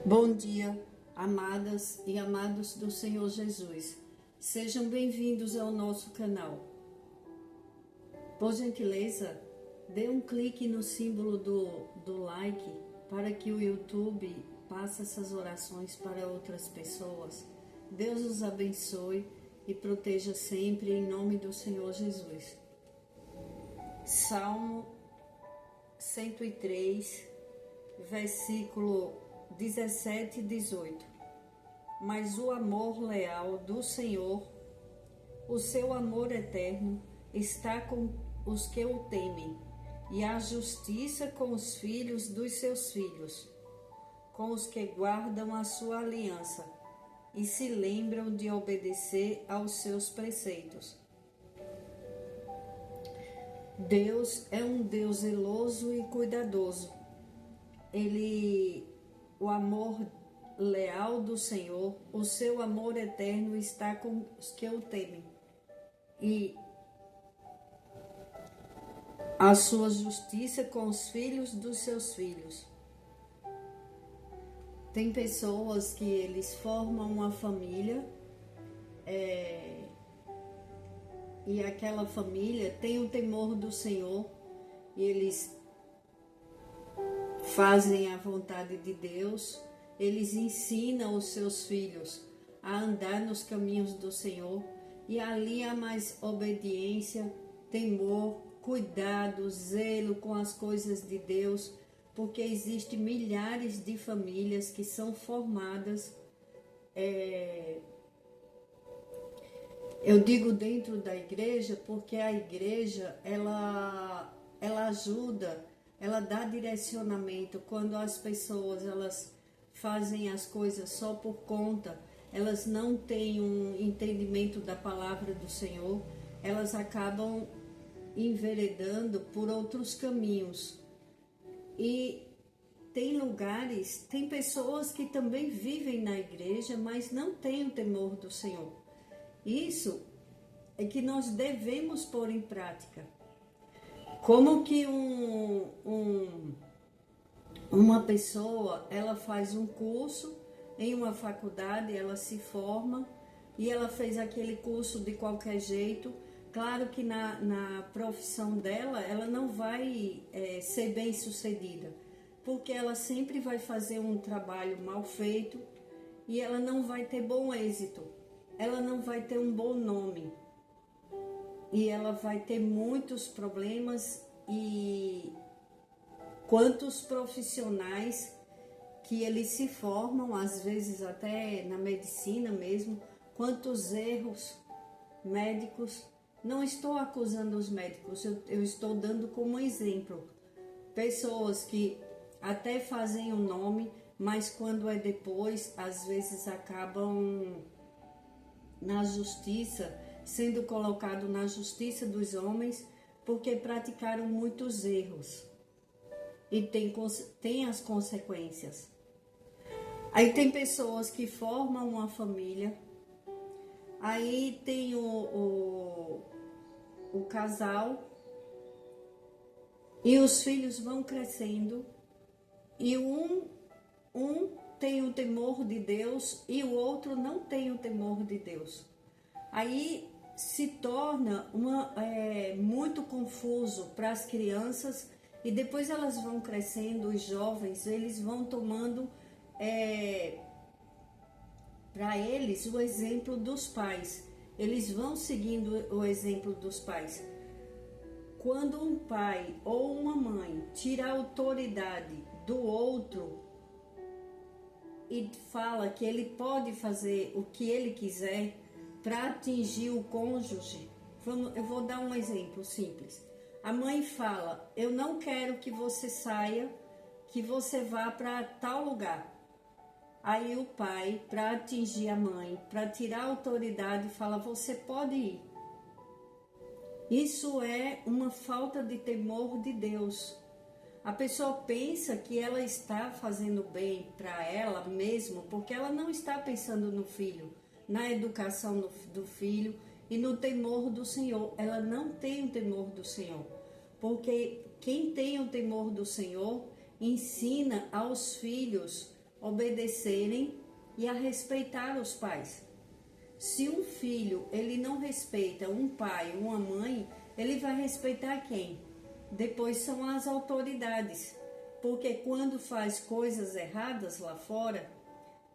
Bom dia, amadas e amados do Senhor Jesus. Sejam bem-vindos ao nosso canal. Por gentileza, dê um clique no símbolo do like para que o YouTube passe essas orações para outras pessoas. Deus os abençoe e proteja sempre em nome do Senhor Jesus. Salmo 103, versículo 17 e 18. Mas o amor leal do Senhor, o seu amor eterno, está com os que o temem, e a justiça com os filhos dos seus filhos, com os que guardam a sua aliança e se lembram de obedecer aos seus preceitos. Deus é um Deus zeloso e cuidadoso. O amor leal do Senhor, o seu amor eterno está com os que o temem, e a sua justiça com os filhos dos seus filhos. Tem pessoas que eles formam uma família e aquela família tem o temor do Senhor e eles fazem a vontade de Deus, eles ensinam os seus filhos a andar nos caminhos do Senhor, e ali há mais obediência, temor, cuidado, zelo com as coisas de Deus, porque existem milhares de famílias que são formadas, eu digo dentro da igreja, porque a igreja, ela ajuda, ela dá direcionamento. Quando as pessoas elas fazem as coisas só por conta, elas não têm um entendimento da palavra do Senhor, elas acabam enveredando por outros caminhos. E tem lugares, tem pessoas que também vivem na igreja, mas não têm o temor do Senhor. Isso é que nós devemos pôr em prática. Como que uma pessoa, ela faz um curso em uma faculdade, ela se forma e ela fez aquele curso de qualquer jeito. Claro que na profissão dela, ela não vai ser bem sucedida, porque ela sempre vai fazer um trabalho mal feito e ela não vai ter bom êxito, ela não vai ter um bom nome. E ela vai ter muitos problemas. E quantos profissionais que eles se formam, às vezes até na medicina mesmo, quantos erros médicos. Não estou acusando os médicos, eu estou dando como exemplo. Pessoas que até fazem o nome, mas quando é depois, às vezes acabam na justiça, sendo colocado na justiça dos homens, porque praticaram muitos erros e tem as consequências. Aí tem pessoas que formam uma família, aí tem o casal e os filhos vão crescendo e um tem o temor de Deus e o outro não tem o temor de Deus. Aí se torna muito confuso para as crianças, e depois elas vão crescendo, os jovens, eles vão tomando para eles o exemplo dos pais, eles vão seguindo o exemplo dos pais. Quando um pai ou uma mãe tira a autoridade do outro e fala que ele pode fazer o que ele quiser para atingir o cônjuge, eu vou dar um exemplo simples. A mãe fala: eu não quero que você saia, que você vá para tal lugar. Aí o pai, para atingir a mãe, para tirar a autoridade, fala: você pode ir. Isso é uma falta de temor de Deus. A pessoa pensa que ela está fazendo bem para ela mesma, porque ela não está pensando no filho, na educação do filho e no temor do Senhor. Ela não tem o temor do Senhor, porque quem tem o temor do Senhor ensina aos filhos obedecerem e a respeitar os pais. Se um filho ele não respeita um pai, uma mãe, ele vai respeitar quem? Depois são as autoridades, porque quando faz coisas erradas lá fora,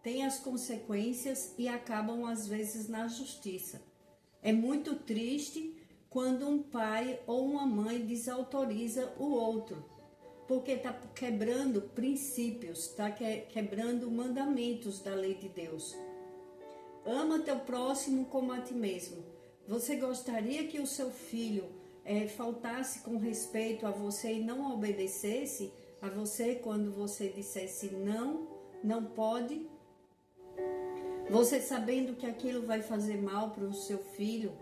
tem as consequências e acabam às vezes na justiça. É muito triste quando um pai ou uma mãe desautoriza o outro, porque está quebrando princípios, está quebrando mandamentos da lei de Deus. Ama teu próximo como a ti mesmo. Você gostaria que o seu filho faltasse com respeito a você e não obedecesse a você quando você dissesse não, não pode? Você sabendo que aquilo vai fazer mal para o seu filho?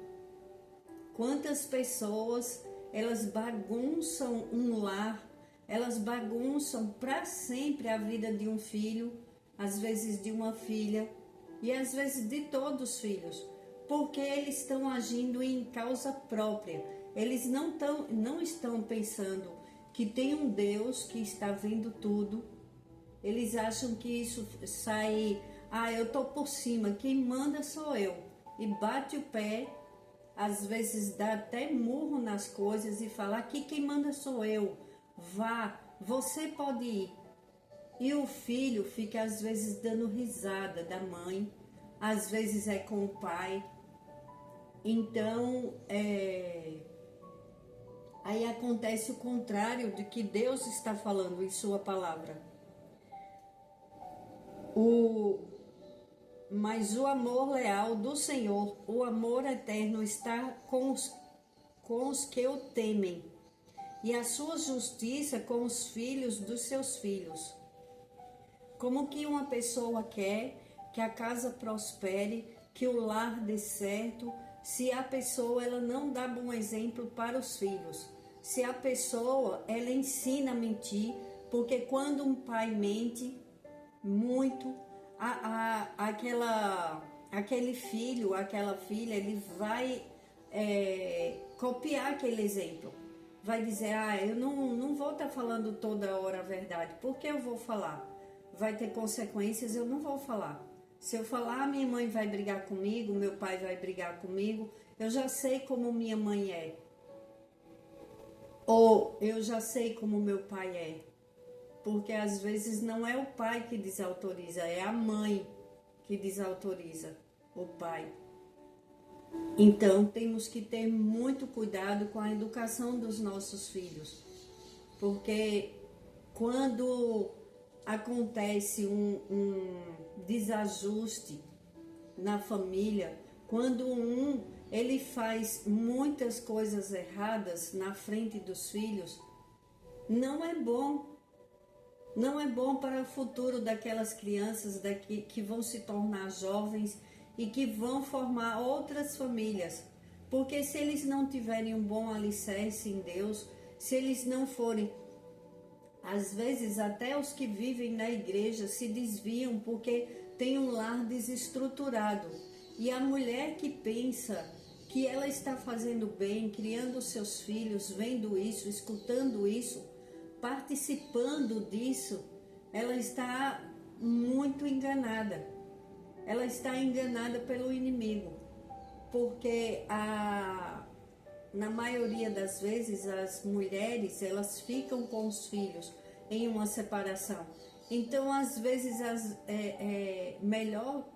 Quantas pessoas, elas bagunçam um lar, elas bagunçam para sempre a vida de um filho, às vezes de uma filha e às vezes de todos os filhos, porque eles estão agindo em causa própria. Eles não estão pensando que tem um Deus que está vendo tudo. Eles acham que isso sai, eu estou por cima, quem manda sou eu. E bate o pé, às vezes dá até murro nas coisas e fala, aqui quem manda sou eu. Vá, você pode ir. E o filho fica às vezes dando risada da mãe, às vezes é com o pai. Então, aí acontece o contrário de que Deus está falando em sua palavra. Mas o amor leal do Senhor, o amor eterno está com os que o temem, e a sua justiça com os filhos dos seus filhos. Como que uma pessoa quer que a casa prospere, que o lar dê certo, se a pessoa ela não dá bom exemplo para os filhos? Se a pessoa ela ensina a mentir, porque quando um pai mente muito, aquele filho, aquela filha, ele vai copiar aquele exemplo. Vai dizer, eu não vou estar falando toda hora a verdade, porque eu vou falar? Vai ter consequências, eu não vou falar. Se eu falar, minha mãe vai brigar comigo, meu pai vai brigar comigo, eu já sei como minha mãe é. Ou eu já sei como meu pai é. Porque às vezes não é o pai que desautoriza, é a mãe que desautoriza o pai. Então temos que ter muito cuidado com a educação dos nossos filhos. Porque quando acontece um desajuste na família, quando ele faz muitas coisas erradas na frente dos filhos, não é bom. Não é bom para o futuro daquelas crianças que vão se tornar jovens e que vão formar outras famílias. Porque se eles não tiverem um bom alicerce em Deus, se eles não forem, às vezes até os que vivem na igreja se desviam porque tem um lar desestruturado. E a mulher que pensa que ela está fazendo bem, criando seus filhos, vendo isso, escutando isso, participando disso, ela está muito enganada. Ela está enganada pelo inimigo, porque na maioria das vezes as mulheres elas ficam com os filhos em uma separação. Então às vezes melhor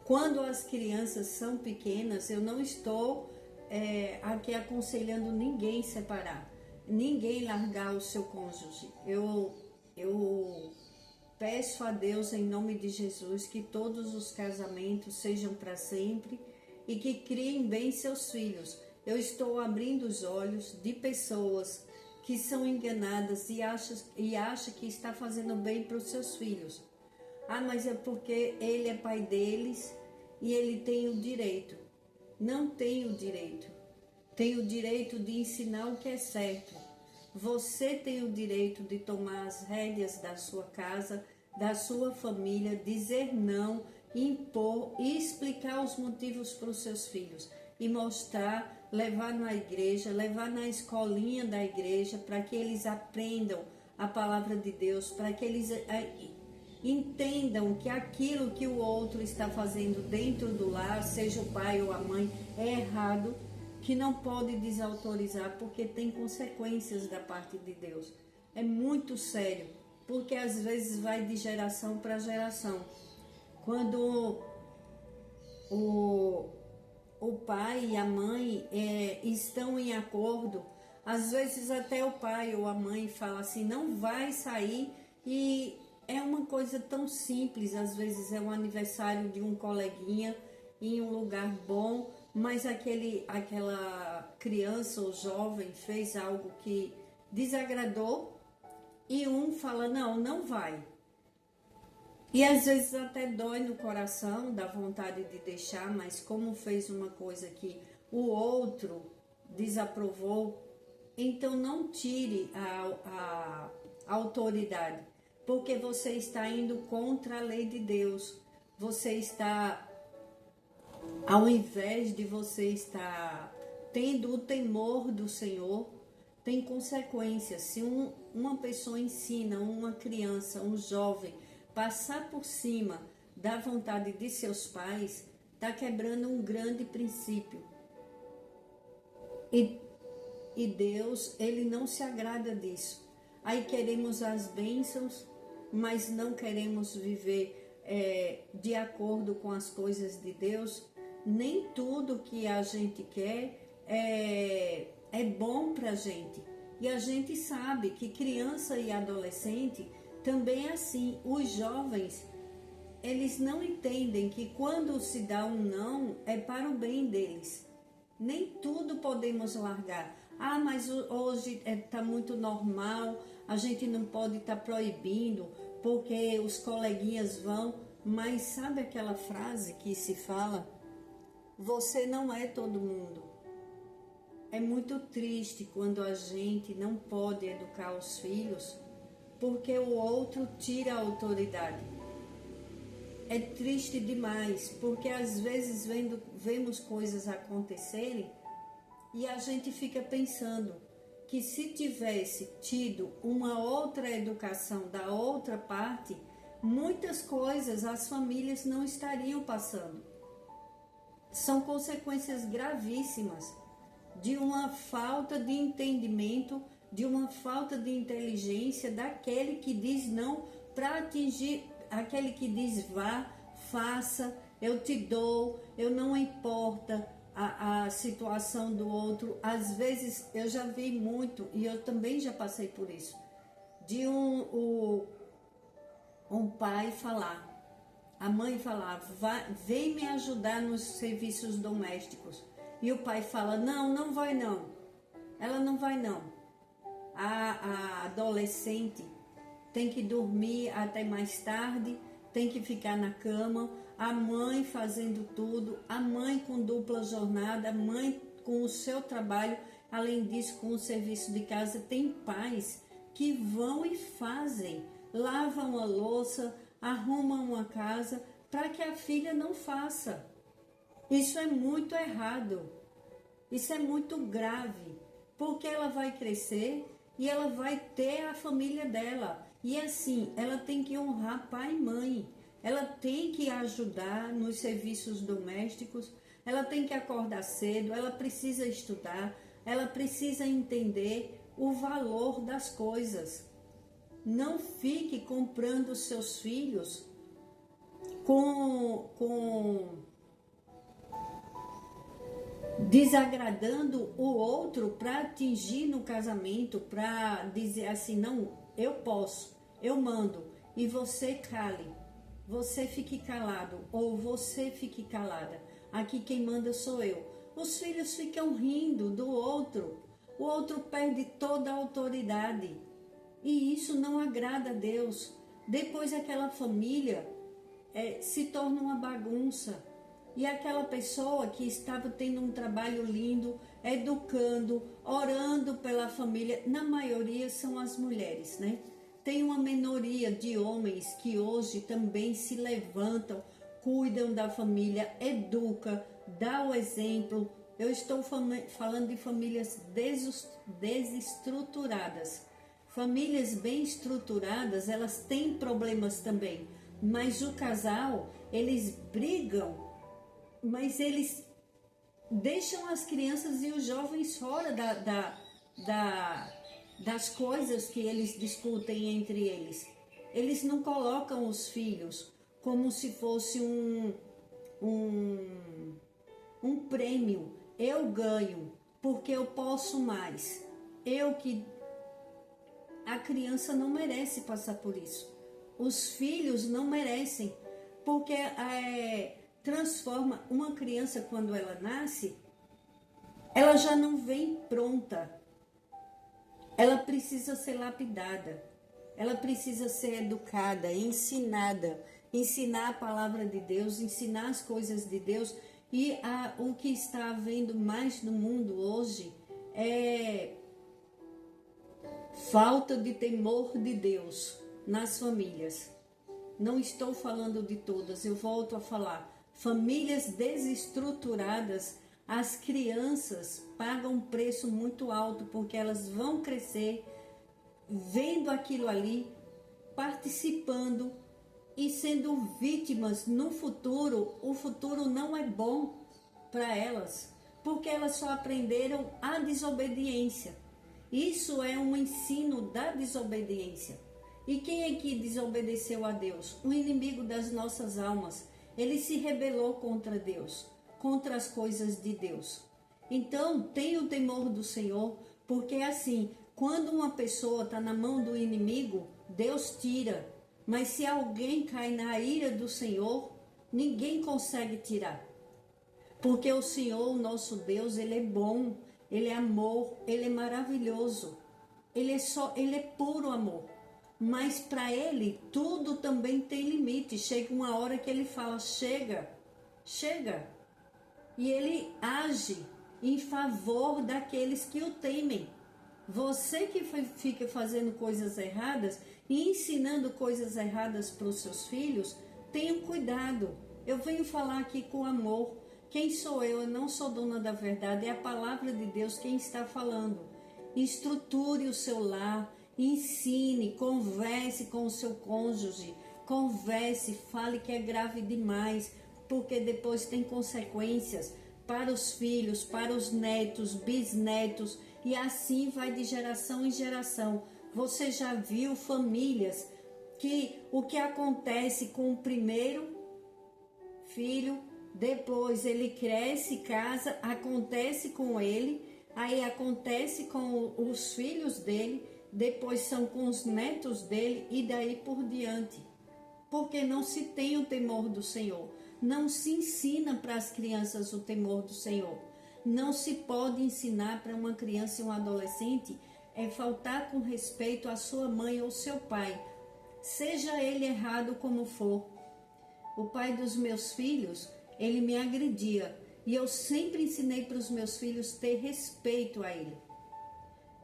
quando as crianças são pequenas. Eu não estou aqui aconselhando ninguém separar, ninguém largar o seu cônjuge. Eu peço a Deus em nome de Jesus que todos os casamentos sejam para sempre e que criem bem seus filhos. Eu estou abrindo os olhos de pessoas que são enganadas e acham que está fazendo bem para os seus filhos. Mas é porque ele é pai deles e ele tem o direito. Não tem o direito. Tem o direito de ensinar o que é certo. Você tem o direito de tomar as rédeas da sua casa, da sua família, dizer não, impor e explicar os motivos para os seus filhos. E mostrar, levar na igreja, levar na escolinha da igreja, para que eles aprendam a palavra de Deus, para que eles entendam que aquilo que o outro está fazendo dentro do lar, seja o pai ou a mãe, é errado, que não pode desautorizar porque tem consequências da parte de Deus. É muito sério, porque às vezes vai de geração para geração. Quando o pai e a mãe estão em acordo, às vezes até o pai ou a mãe fala assim, não vai sair, e é uma coisa tão simples, às vezes é um aniversário de um coleguinha em um lugar bom, mas aquela criança ou jovem fez algo que desagradou e um fala, não, não vai. E às vezes até dói no coração, dá vontade de deixar, mas como fez uma coisa que o outro desaprovou, então não tire a autoridade, porque você está indo contra a lei de Deus. Você está, ao invés de você estar tendo o temor do Senhor, tem consequências. Se uma pessoa ensina uma criança, um jovem, passar por cima da vontade de seus pais, está quebrando um grande princípio. E Deus, Ele não se agrada disso. Aí queremos as bênçãos, mas não queremos viver de acordo com as coisas de Deus. Nem tudo que a gente quer é bom para a gente. E a gente sabe que criança e adolescente também é assim. Os jovens, eles não entendem que quando se dá um não, é para o bem deles. Nem tudo podemos largar. Ah, mas hoje está muito normal, a gente não pode estar proibindo, porque os coleguinhas vão. Mas sabe aquela frase que se fala? Você não é todo mundo. É muito triste quando a gente não pode educar os filhos, porque o outro tira a autoridade. É triste demais, porque às vezes vemos coisas acontecerem e a gente fica pensando que se tivesse tido uma outra educação da outra parte, muitas coisas as famílias não estariam passando. São consequências gravíssimas de uma falta de entendimento, de uma falta de inteligência daquele que diz não para atingir aquele que diz vá, faça, eu te dou, eu não importa a situação do outro. Às vezes eu já vi muito, e eu também já passei por isso, de um pai falar, a mãe falar, vem me ajudar nos serviços domésticos. E o pai fala, não vai não, ela não vai não. A adolescente tem que dormir até mais tarde, tem que ficar na cama, a mãe fazendo tudo, a mãe com dupla jornada, a mãe com o seu trabalho, além disso com o serviço de casa. Tem pais que vão e fazem, lavam a louça, arrumam a casa para que a filha não faça. Isso é muito errado, isso é muito grave, porque ela vai crescer e ela vai ter a família dela. E assim, ela tem que honrar pai e mãe, ela tem que ajudar nos serviços domésticos, ela tem que acordar cedo, ela precisa estudar, ela precisa entender o valor das coisas. Não fique comprando seus filhos desagradando o outro para atingir no casamento, para dizer assim, não, eu posso, eu mando, e você cale, você fique calado, ou você fique calada, aqui quem manda sou eu. Os filhos ficam rindo do outro, o outro perde toda a autoridade, e isso não agrada a Deus. Depois aquela família se torna uma bagunça. E aquela pessoa que estava tendo um trabalho lindo, educando, orando pela família, na maioria são as mulheres, né? Tem uma minoria de homens que hoje também se levantam, cuidam da família, educam, dá o exemplo. Eu estou falando de famílias desestruturadas, Famílias bem estruturadas, elas têm problemas também, mas o casal, eles brigam, mas eles deixam as crianças e os jovens fora das coisas que eles discutem entre eles. Eles não colocam os filhos como se fosse um prêmio. Eu ganho porque eu posso mais. A criança não merece passar por isso. Os filhos não merecem, porque transforma uma criança quando ela nasce, ela já não vem pronta. Ela precisa ser lapidada. Ela precisa ser educada, ensinada, ensinar a palavra de Deus, ensinar as coisas de Deus. E o que está havendo mais no mundo hoje é falta de temor de Deus nas famílias. Não estou falando de todas, eu volto a falar. Famílias desestruturadas, as crianças pagam um preço muito alto porque elas vão crescer vendo aquilo ali, participando e sendo vítimas no futuro. O futuro não é bom para elas, porque elas só aprenderam a desobediência. Isso é um ensino da desobediência. E quem é que desobedeceu a Deus? O inimigo das nossas almas. Ele se rebelou contra Deus, contra as coisas de Deus. Então, tenha o temor do Senhor, porque assim, quando uma pessoa está na mão do inimigo, Deus tira. Mas se alguém cai na ira do Senhor, ninguém consegue tirar. Porque o Senhor, o nosso Deus, Ele é bom, Ele é amor, Ele é maravilhoso. Ele é puro amor. Mas para Ele, tudo também tem limite. Chega uma hora que Ele fala, chega. E Ele age em favor daqueles que o temem. Você que fica fazendo coisas erradas e ensinando coisas erradas para os seus filhos, tenha cuidado. Eu venho falar aqui com amor. Quem sou eu? Eu não sou dona da verdade, é a palavra de Deus quem está falando. Estruture o seu lar, ensine, converse com o seu cônjuge, converse, fale que é grave demais, porque depois tem consequências para os filhos, para os netos, bisnetos, e assim vai de geração em geração. Você já viu famílias que o que acontece com o primeiro filho, depois ele cresce, casa, acontece com ele, aí acontece com os filhos dele, depois são com os netos dele e daí por diante. Porque não se tem o temor do Senhor. Não se ensina para as crianças o temor do Senhor. Não se pode ensinar para uma criança e um adolescente faltar com respeito à sua mãe ou seu pai, seja ele errado como for. O pai dos meus filhos, ele me agredia e eu sempre ensinei para os meus filhos ter respeito a ele.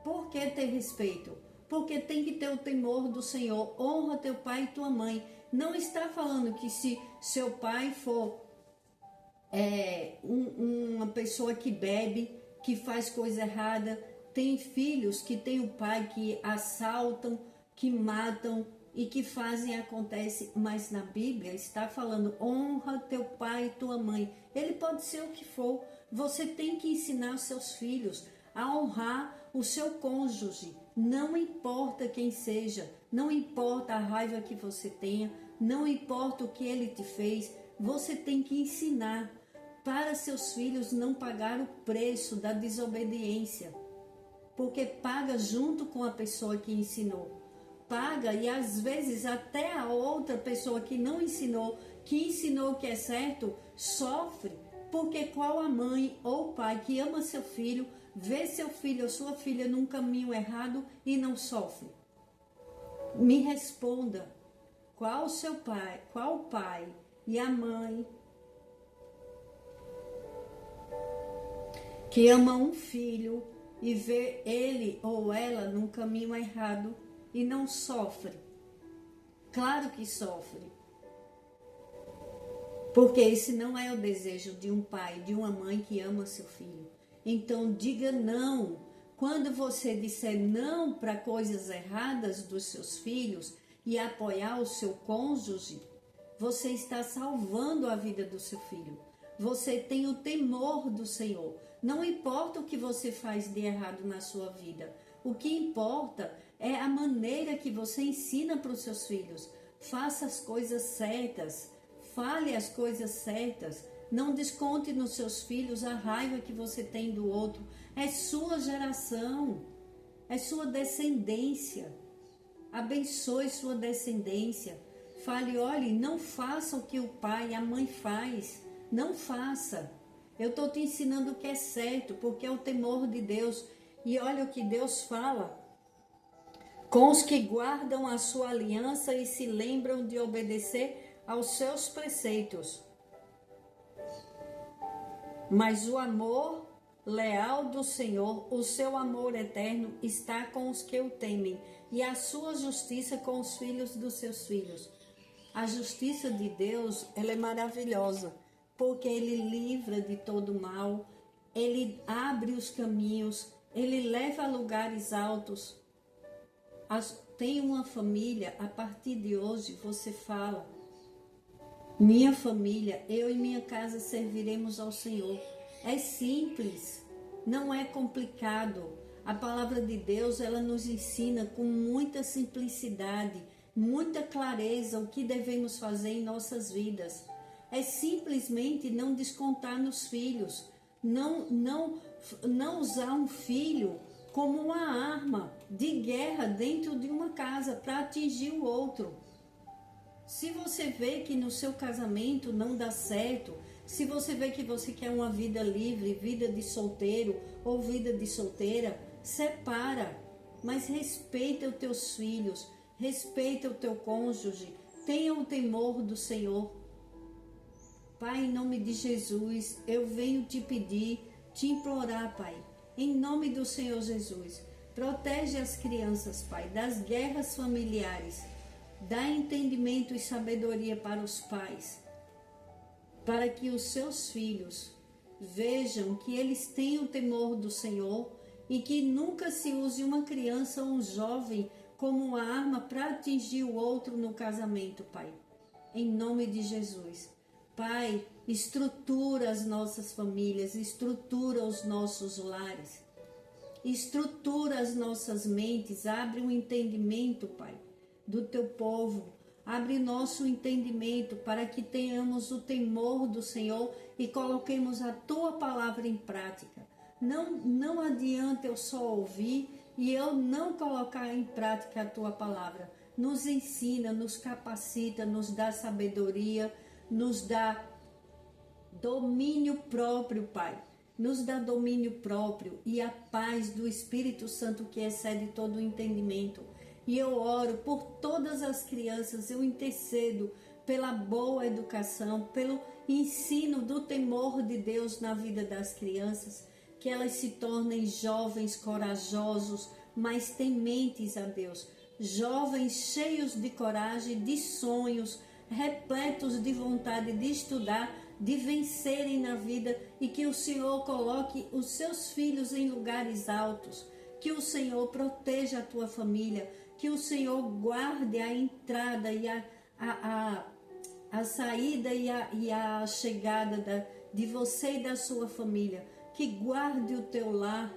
Por que ter respeito? Porque tem que ter o temor do Senhor. Honra teu pai e tua mãe. Não está falando que se seu pai for uma pessoa que bebe, que faz coisa errada, tem filhos que tem o pai que assaltam, que matam e que fazem acontece, mas na Bíblia está falando honra teu pai e tua mãe. Ele pode ser o que for. Você tem que ensinar os seus filhos a honrar o seu cônjuge, não importa quem seja, não importa a raiva que você tenha, não importa o que ele te fez, você tem que ensinar para seus filhos não pagar o preço da desobediência, porque paga junto com a pessoa que ensinou, paga e às vezes até a outra pessoa que não ensinou, que ensinou o que é certo, sofre, porque qual a mãe ou pai que ama seu filho, vê seu filho ou sua filha num caminho errado e não sofre? Me responda, qual o pai e a mãe que ama um filho e vê ele ou ela num caminho errado e não sofre? Claro que sofre. Porque esse não é o desejo de um pai, de uma mãe que ama seu filho. Então diga não Quando você disser não para coisas erradas dos seus filhos e apoiar o seu cônjuge, você está salvando a vida do seu filho. Você tem o temor do Senhor. Não importa o que você faz de errado na sua vida. O que importa é a maneira que você ensina para os seus filhos. Faça as coisas certas. Fale as coisas certas. Não desconte nos seus filhos a raiva que você tem do outro. É sua geração. É sua descendência. Abençoe sua descendência. Fale, olhe, não faça o que o pai e a mãe faz. Não faça. Eu estou te ensinando o que é certo, porque é o temor de Deus. E olha o que Deus fala. Com os que guardam a sua aliança e se lembram de obedecer aos seus preceitos. Mas o amor leal do Senhor, o seu amor eterno, está com os que o temem, e a sua justiça com os filhos dos seus filhos. A justiça de Deus, ela é maravilhosa, porque Ele livra de todo mal, Ele abre os caminhos, Ele leva a lugares altos. Tem uma família, a partir de hoje você fala, minha família, eu e minha casa serviremos ao Senhor. É simples, não é complicado. A palavra de Deus, ela nos ensina com muita simplicidade, muita clareza o que devemos fazer em nossas vidas. É simplesmente não descontar nos filhos, não usar um filho como uma arma de guerra dentro de uma casa para atingir o outro. Se você vê que no seu casamento não dá certo, se você vê que você quer uma vida livre, vida de solteiro ou vida de solteira, separa, mas respeita os teus filhos, respeita o teu cônjuge, tenha o temor do Senhor. Pai, em nome de Jesus, eu venho te pedir, te implorar, Pai, em nome do Senhor Jesus, protege as crianças, Pai, das guerras familiares, dá entendimento e sabedoria para os pais, para que os seus filhos vejam que eles têm o temor do Senhor e que nunca se use uma criança ou um jovem como uma arma para atingir o outro no casamento, Pai. Em nome de Jesus. Pai, estrutura as nossas famílias, estrutura os nossos lares, estrutura as nossas mentes, abre um entendimento, Pai, do teu povo. Abre nosso entendimento para que tenhamos o temor do Senhor e coloquemos a tua palavra em prática. Não adianta eu só ouvir e eu não colocar em prática a tua palavra. Nos ensina, nos capacita, nos dá sabedoria, nos dá domínio próprio, Pai. Nos dá domínio próprio e a paz do Espírito Santo que excede todo o entendimento. E eu oro por todas as crianças, eu intercedo pela boa educação, pelo ensino do temor de Deus na vida das crianças, que elas se tornem jovens corajosos, mas tementes a Deus, jovens cheios de coragem, de sonhos, repletos de vontade de estudar, de vencerem na vida e que o Senhor coloque os seus filhos em lugares altos, que o Senhor proteja a tua família, que o Senhor guarde a entrada e a saída e a chegada de você e da sua família, que guarde o teu lar,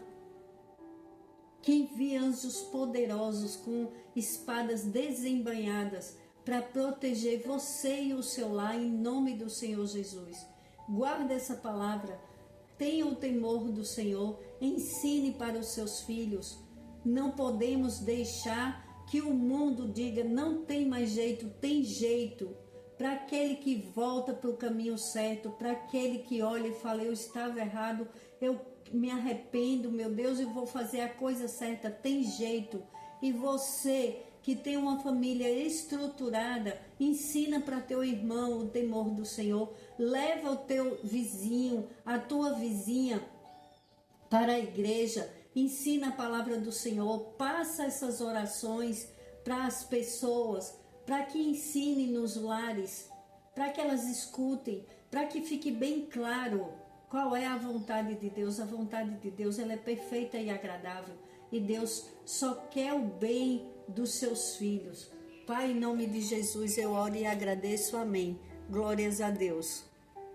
que envie anjos poderosos com espadas desembainhadas para proteger você e o seu lar em nome do Senhor Jesus. Guarda essa palavra, tenha o temor do Senhor, ensine para os seus filhos. Não podemos deixar que o mundo diga não tem mais jeito, tem jeito. Para aquele que volta para o caminho certo, para aquele que olha e fala, eu estava errado, eu me arrependo, meu Deus, eu vou fazer a coisa certa, tem jeito. E você que tem uma família estruturada, ensina para teu irmão o temor do Senhor, leva o teu vizinho, a tua vizinha para a igreja, ensina a palavra do Senhor, passa essas orações para as pessoas, para que ensine nos lares, para que elas escutem, para que fique bem claro Qual é a vontade de Deus? A vontade de Deus, ela é perfeita e agradável. E Deus só quer o bem dos seus filhos. Pai, em nome de Jesus, eu oro e agradeço. Amém. Glórias a Deus.